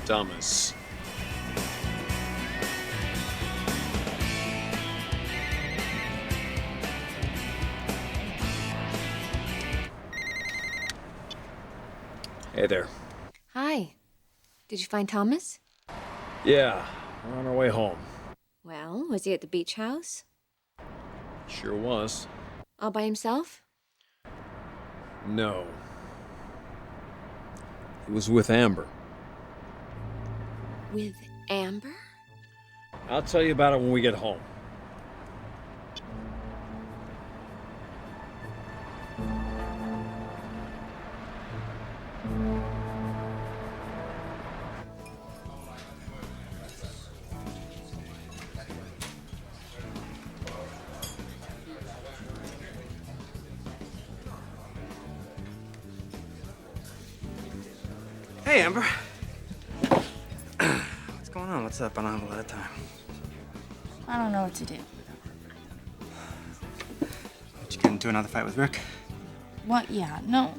Thomas. Hey there. Hi. Did you find Thomas? Yeah, we're on our way home. Well, was he at the beach house? Sure was. All by himself? No. He was with Amber. With Amber? I'll tell you about it when we get home. Hey, Amber. What's going on? What's up? I don't have a lot of time. I don't know what to do. Did you get into another fight with Rick? What? Yeah, no.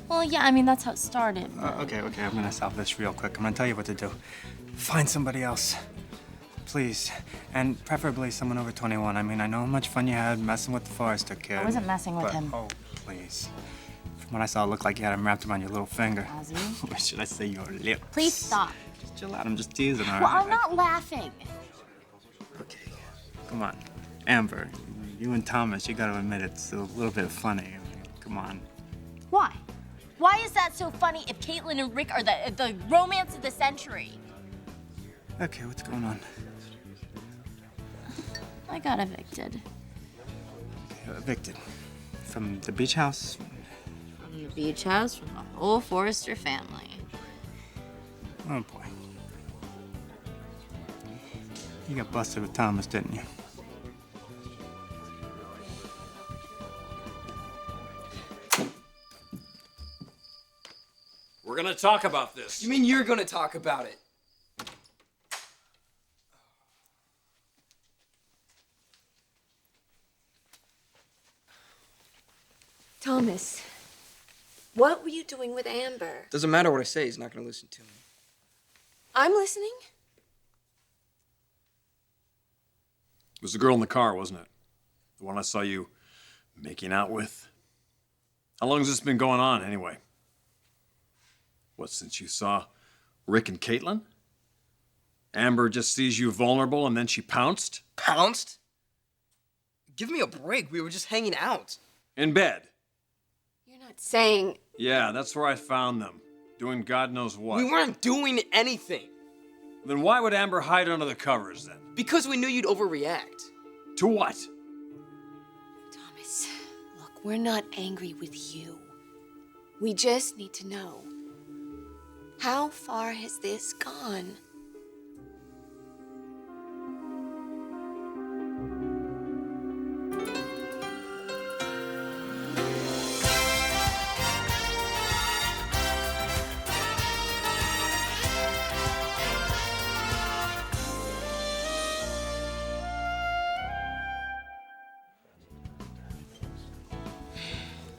Well, yeah, I mean, that's how it started. Okay, I'm gonna solve this real quick. I'm gonna tell you what to do. Find somebody else. Please. And preferably someone over 21. I mean, I know how much fun you had messing with the Forrester kid. I wasn't messing with him. Oh, please. From what I saw, it looked like you had him wrapped around your little finger. Ozzy? Or should I say your lip? Please stop. Just chill out. I'm just teasing, all right? Well, I'm not laughing. Okay, come on. Amber, you and Thomas, you gotta admit it's a little bit funny. I mean, come on. Why? Why is that so funny if Caitlin and Rick are the romance of the century? Okay, what's going on? I got evicted. Evicted. From the beach house? From the beach house, from the whole Forrester family. Oh, boy. You got busted with Thomas, didn't you? We're gonna talk about this. You mean you're gonna talk about it? Thomas, what were you doing with Amber? Doesn't matter what I say, he's not gonna listen to me. I'm listening. It was the girl in the car, wasn't it? The one I saw you making out with? How long has this been going on, anyway? What, since you saw Rick and Caitlin? Amber just sees you vulnerable and then she pounced? Pounced? Give me a break, we were just hanging out. In bed? You're not saying... Yeah, that's where I found them. Doing God knows what. We weren't doing anything. Then why would Amber hide under the covers, then? Because we knew you'd overreact. To what? Thomas, look, we're not angry with you. We just need to know. How far has this gone?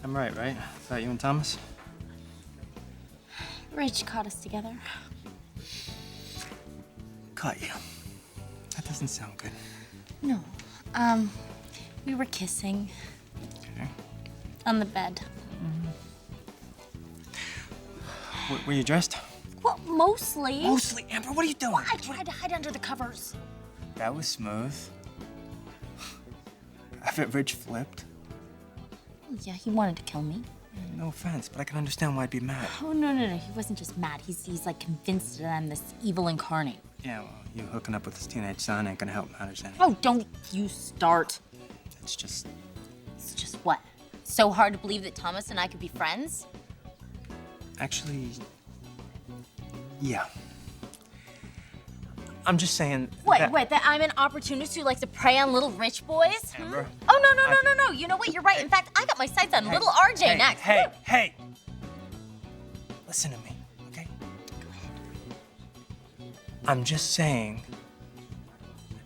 I'm right? Is that you and Thomas? Ridge caught us together. Caught you. That doesn't sound good. No. We were kissing. Okay. On the bed. Were you dressed? Well, mostly. Mostly, Amber, what are you doing? Well, I tried to hide under the covers. That was smooth. I bet Ridge flipped. Yeah, he wanted to kill me. No offense, but I can understand why I'd be mad. Oh, no. He wasn't just mad. He's like convinced that I'm this evil incarnate. Yeah, well, you hooking up with his teenage son ain't gonna help matters any. Oh, don't you start. It's just... It's just what? So hard to believe that Thomas and I could be friends? Actually... yeah. I'm just saying Wait, that I'm an opportunist who likes to prey on little rich boys? Amber? Oh, no. You know what? You're right. In fact, I got my sights on little RJ next. Hey! Listen to me, okay? I'm just saying...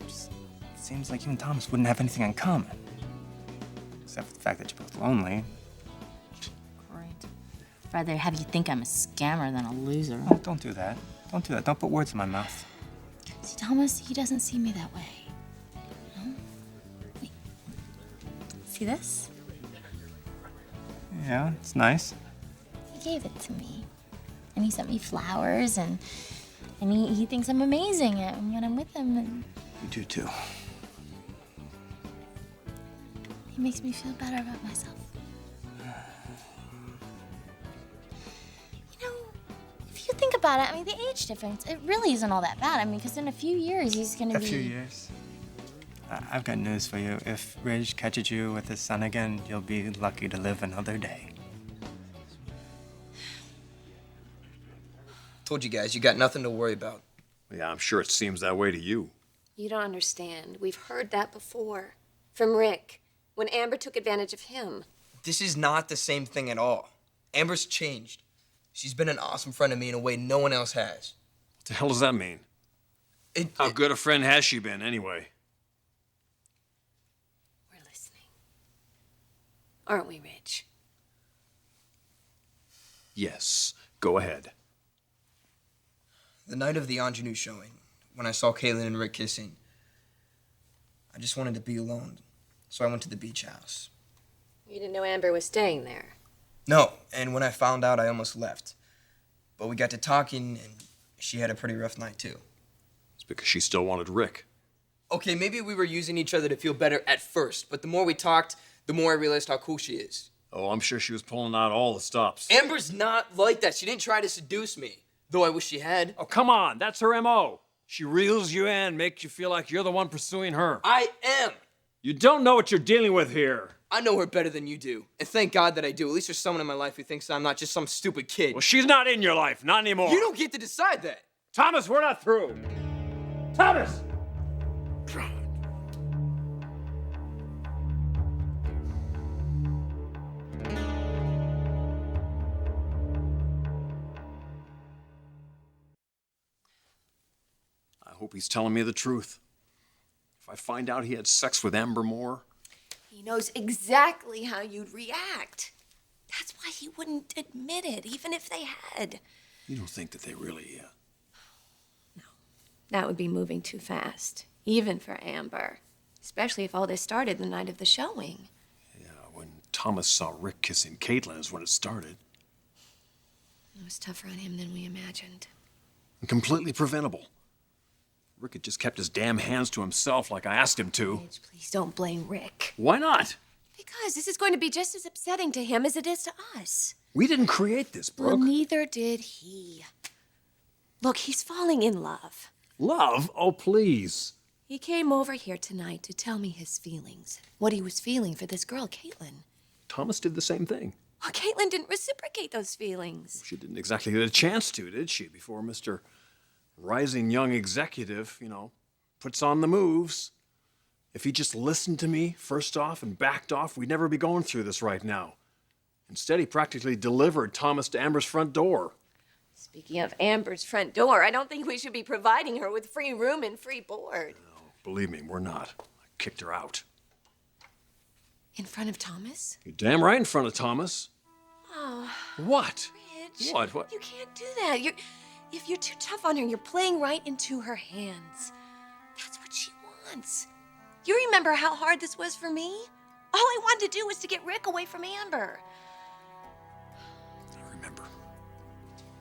It seems like you and Thomas wouldn't have anything in common. Except for the fact that you're both lonely. Great. Rather have you think I'm a scammer than a loser. Oh, don't do that. Don't do that. Don't put words in my mouth. See, Thomas, he doesn't see me that way. No? Wait. See this? Yeah, it's nice. He gave it to me. And he sent me flowers, and he thinks I'm amazing when I'm with him, and You do too. he makes me feel better about myself. You know, if you think about it, I mean, the age difference, it really isn't all that bad. I mean, because in a few years, he's gonna be... A few years. I've got news for you. If Ridge catches you with his son again, you'll be lucky to live another day. Told you guys, you got nothing to worry about. Yeah, I'm sure it seems that way to you. You don't understand. We've heard that before. From Rick, when Amber took advantage of him. This is not the same thing at all. Amber's changed. She's been an awesome friend to me in a way no one else has. What the hell does that mean? How good a friend has she been, anyway? We're listening. Aren't we, Rich? Yes, go ahead. The night of the ingenue showing, when I saw Caitlin and Rick kissing, I just wanted to be alone, so I went to the beach house. You didn't know Amber was staying there. No, and when I found out, I almost left. But we got to talking, and she had a pretty rough night, too. It's because she still wanted Rick. Okay, maybe we were using each other to feel better at first, but the more we talked, the more I realized how cool she is. Oh, I'm sure she was pulling out all the stops. Amber's not like that. She didn't try to seduce me, though I wish she had. Oh, come on, that's her M.O. She reels you in, makes you feel like you're the one pursuing her. I am. You don't know what you're dealing with here. I know her better than you do, and thank God that I do. At least there's someone in my life who thinks I'm not just some stupid kid. Well, she's not in your life, not anymore. You don't get to decide that. Thomas, we're not through. Thomas! I hope he's telling me the truth. If I find out he had sex with Amber Moore... He knows exactly how you'd react. That's why he wouldn't admit it, even if they had. You don't think that they really... No, that would be moving too fast, even for Amber. Especially if all this started the night of the showing. Yeah, when Thomas saw Rick kissing Caitlin is when it started. It was tougher on him than we imagined. And completely preventable. Rick had just kept his damn hands to himself like I asked him to. Ridge, please don't blame Rick. Why not? Because this is going to be just as upsetting to him as it is to us. We didn't create this, Brooke. Well, neither did he. Look, he's falling in love. Love? Oh, please. He came over here tonight to tell me his feelings. What he was feeling for this girl, Caitlin. Thomas did the same thing. Well, Caitlin didn't reciprocate those feelings. She didn't exactly get a chance to, did she? Before Mr. Rising Young Executive, puts on the moves. If he just listened to me first off and backed off, we'd never be going through this right now. Instead, he practically delivered Thomas to Amber's front door. Speaking of Amber's front door, I don't think we should be providing her with free room and free board. No, believe me, we're not. I kicked her out. In front of Thomas? You're damn right in front of Thomas. Oh, What? Rich. What? You can't do that. If you're too tough on her, you're playing right into her hands. That's what she wants. You remember how hard this was for me? All I wanted to do was to get Rick away from Amber. I remember.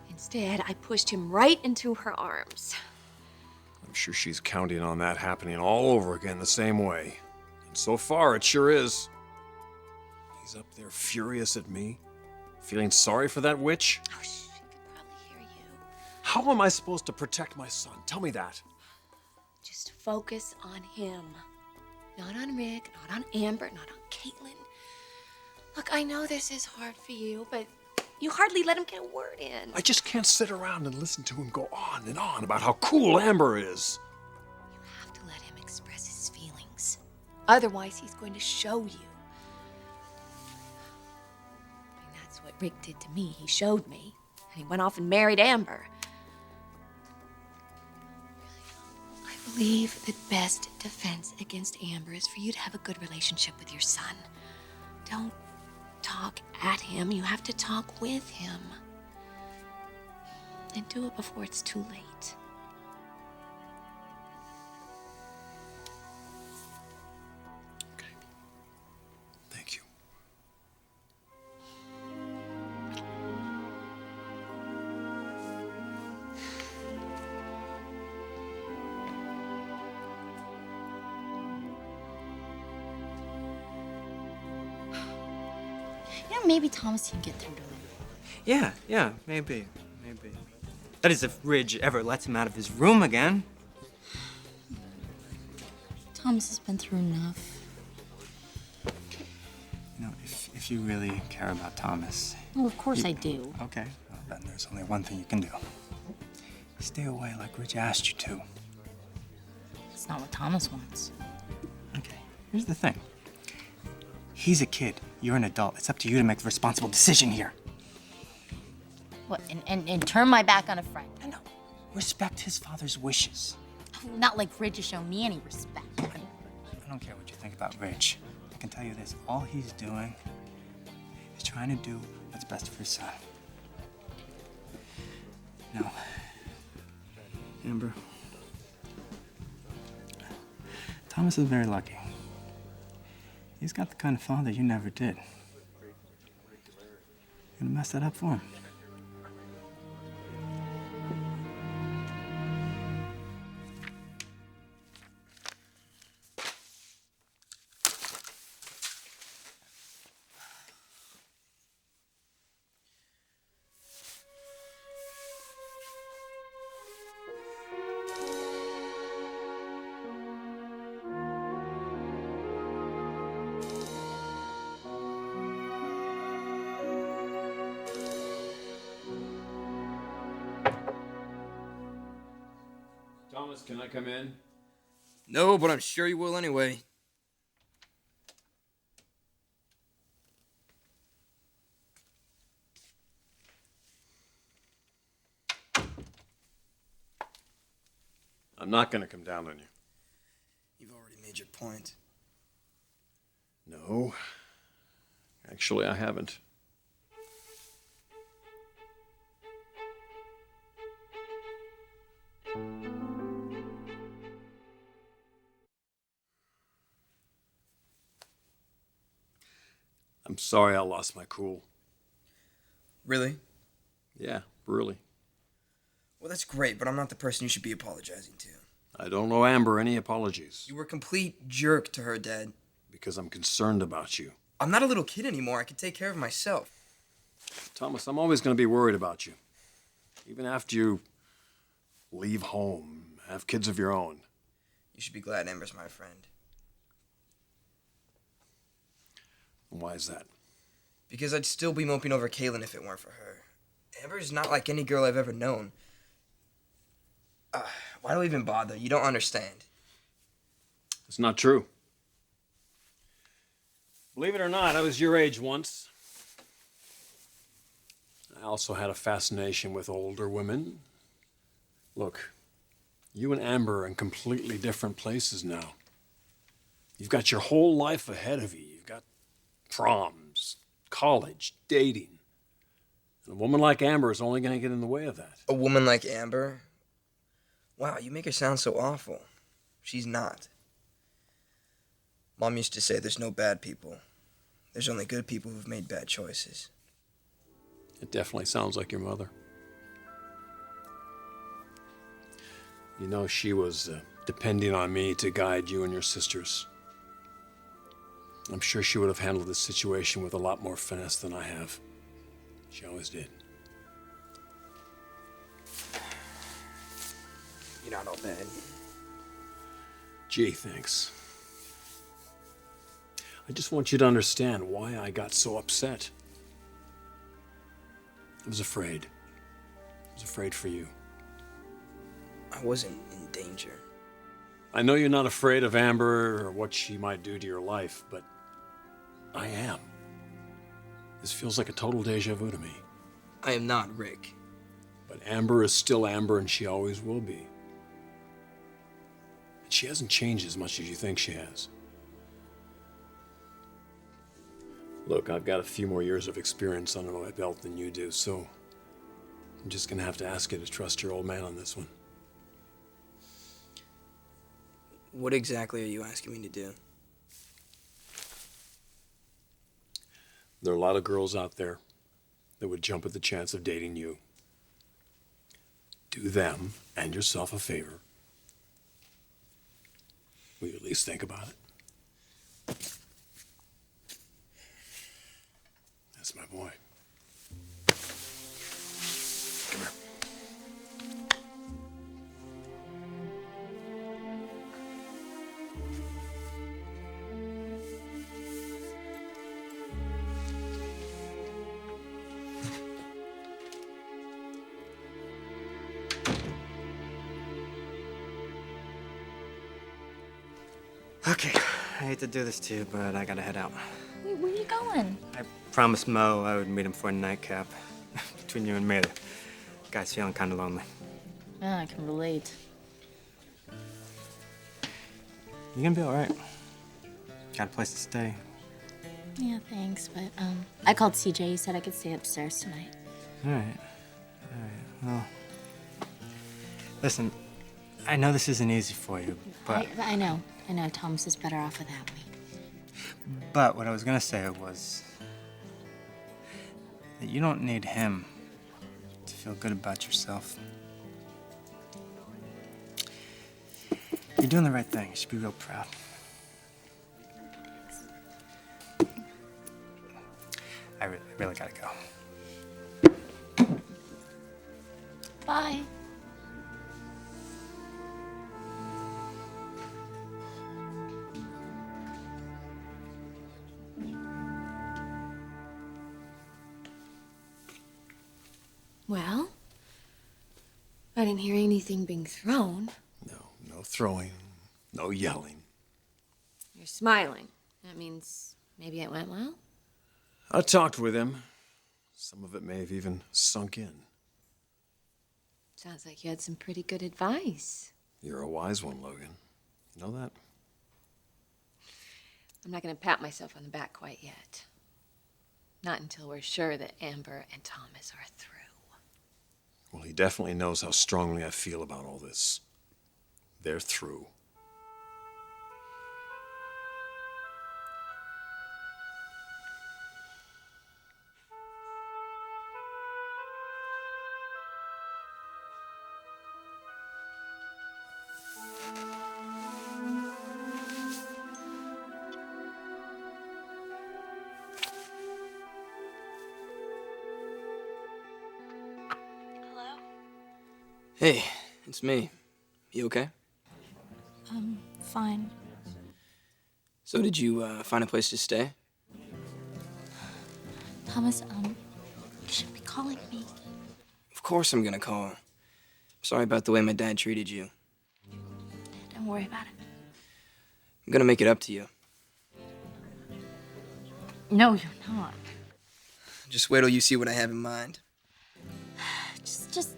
Instead, I pushed him right into her arms. I'm sure she's counting on that happening all over again the same way. And so far, it sure is. He's up there furious at me, feeling sorry for that witch. Oh, she could probably hear you. How am I supposed to protect my son? Tell me that. Just focus on him. Not on Rick, not on Amber, not on Caitlin. Look, I know this is hard for you, but you hardly let him get a word in. I just can't sit around and listen to him go on and on about how cool Amber is. You have to let him express his feelings. Otherwise, he's going to show you. And that's what Rick did to me. He showed me. And he went off and married Amber. I believe the best defense against Amber is for you to have a good relationship with your son. Don't talk at him. You have to talk with him. Then do it before it's too late. Okay. Thank you. You know, maybe Thomas can get through to him. Yeah, maybe. That is, if Ridge ever lets him out of his room again. Thomas has been through enough. You know, if you really care about Thomas. Well, of course I do. Okay, well, then there's only one thing you can do. Stay away like Ridge asked you to. It's not what Thomas wants. Okay, here's the thing. He's a kid. You're an adult. It's up to you to make the responsible decision here. What, and turn my back on a friend? No. Respect his father's wishes. Not like Ridge has shown me any respect. I don't care what you think about Ridge. I can tell you this. All he's doing is trying to do what's best for his son. Now, Amber, Thomas is very lucky. He's got the kind of father you never did. You're gonna mess that up for him. Thomas, can I come in? No, but I'm sure you will anyway. I'm not gonna come down on you. You've already made your point. No. Actually, I haven't. I'm sorry I lost my cool. Really? Yeah, really. Well, that's great, but I'm not the person you should be apologizing to. I don't owe Amber any apologies You were a complete jerk to her, Dad. because I'm concerned about you. I'm not a little kid anymore. I can take care of myself. Thomas, I'm always going to be worried about you. Even after you leave home, have kids of your own. You should be glad Amber's my friend. Why is that? Because I'd still be moping over Kaylin if it weren't for her. Amber's not like any girl I've ever known. Why do I even bother? You don't understand. It's not true. Believe it or not, I was your age once. I also had a fascination with older women. Look, you and Amber are in completely different places now. You've got your whole life ahead of you. You've got proms, college, dating. And a woman like Amber is only going to get in the way of that. A woman like Amber? Wow, you make her sound so awful. She's not. Mom used to say there's no bad people. There's only good people who've made bad choices. It definitely sounds like your mother. You know, she was depending on me to guide you and your sisters. I'm sure she would have handled this situation with a lot more finesse than I have. She always did. You're not all bad. Gee, thanks. I just want you to understand why I got so upset. I was afraid. I was afraid for you. I wasn't in danger. I know you're not afraid of Amber or what she might do to your life, but I am. This feels like a total deja vu to me. I am not Rick. But Amber is still Amber, and she always will be. And she hasn't changed as much as you think she has. Look, I've got a few more years of experience under my belt than you do, so I'm just gonna have to ask you to trust your old man on this one. What exactly are you asking me to do? There are a lot of girls out there that would jump at the chance of dating you. Do them and yourself a favor. Will you at least think about it? That's my boy. Come here. Okay, I hate to do this to you, but I gotta head out. Wait, where are you going? I promised Mo I would meet him for a nightcap. Between you and me, the guy's feeling kind of lonely. Yeah, I can relate. You gonna be all right. Got a place to stay. Yeah, thanks, but I called CJ. He said I could stay upstairs tonight. All right. Well, listen, I know this isn't easy for you, but I know. Thomas is better off without me. but what I was gonna say was that you don't need him to feel good about yourself. You're doing the right thing. You should be real proud. I really gotta go. Bye. Well, I didn't hear anything being thrown. No throwing, no yelling. You're smiling. That means maybe it went well? I talked with him. Some of it may have even sunk in. Sounds like you had some pretty good advice. You're a wise one, Logan. You know that? I'm not going to pat myself on the back quite yet. Not until we're sure that Amber and Thomas are through. Well, he definitely knows how strongly I feel about all this. They're through. Hey, it's me. You okay? Fine. So did you find a place to stay? Thomas, you should be calling me. Of course I'm gonna call. Sorry about the way my dad treated you. Don't worry about it. I'm gonna make it up to you. No, you're not. Just wait till you see what I have in mind. Just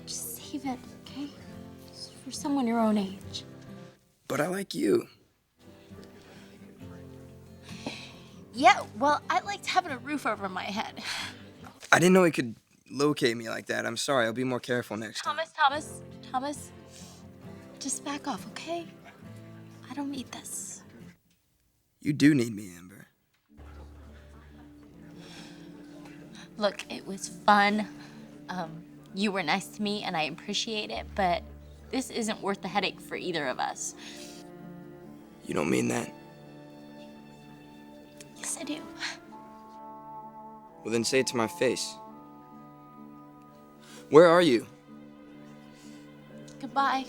save it, okay? Just for someone your own age. But I like you. Yeah, well, I liked having a roof over my head. I didn't know he could locate me like that. I'm sorry. I'll be more careful next time. Thomas, just back off, okay? I don't need this. You do need me, Amber. Look, it was fun. You were nice to me, and I appreciate it, but this isn't worth the headache for either of us. You don't mean that? Yes, I do. Well, then say it to my face. Where are you? Goodbye.